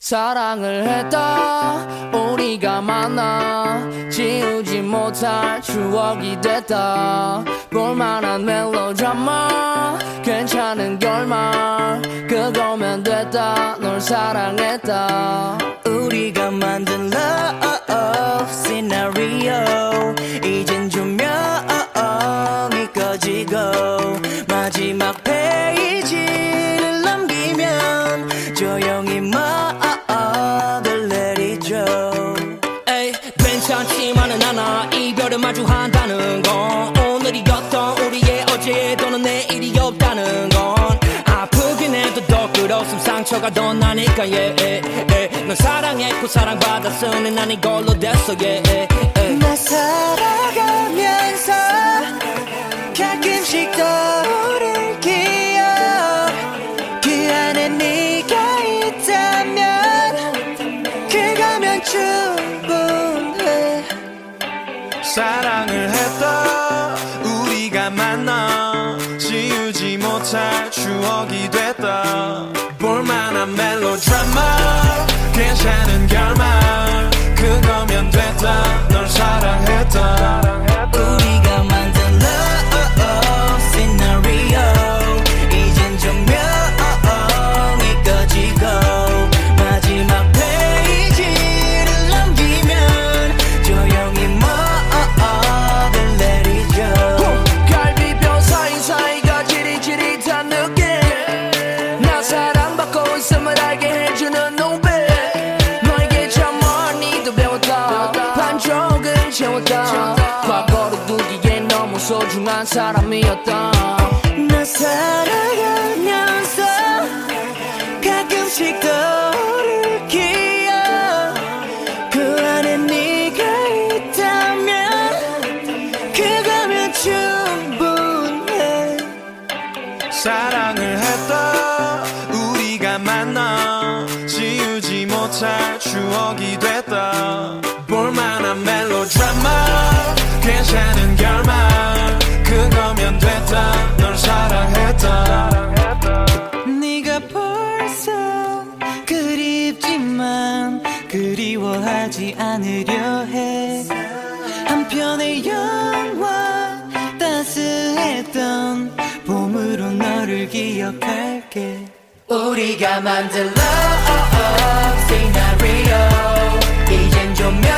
사랑을 했다 우리가 만나 지우지 못할 추억이 됐다 볼만한 멜로드라마 괜찮은 결말 그거면 됐다 널 사랑했다 우리가 만든 love scenario 이젠 조명이 꺼지고 마지막 페이지를 넘기면 조용히 막을 내리죠. 에이 괜찮지만은 않아 이별을 마주한다는 건 오늘이었던 우리의 어제 또는 내일이 없다는 건 아프긴 해도 더 끌었음 상처가 더 나니까 널 사랑했고 사랑받았으니 난 이걸로 됐어 나 살아가면서 가끔씩 떠오를 기억 그 안에 네가 있다면 그거면 충분해. 사랑을 했다 우리가 만나 지우지 못할 추억이 됐다 볼만한 멜로드라마 괜찮은 결말 그거면 됐다 널 사랑했다 우리가 만든 love scenario 이젠 조명이 꺼지고 마지막 페이지를 넘기면 조용히 막을 내리죠. 갈비뼈 사이사이가 지릿지릿한 느낌 나 사랑받고 있음을 알게 해주는 노래 너에게 참 많이도 배웠다 반쪽은 채웠다 과거를 두기엔 너무 소중한 사람이었다 나 살아가면서 가끔씩 떠오를 기억 그 안에 네가 있다면 그거면 충분해. 사랑을 했다 우리가 만나 지우지 못할 추억이 됐다 볼만한 멜로드라마 괜찮은 결말 그거면 됐다 널 사랑했다 네가 벌써 그립지만 그리워하지 않으려 해. 한편의 영화 따스했던 봄으로 너를 기억할게. 우리가 만든 love scenario 이젠 조명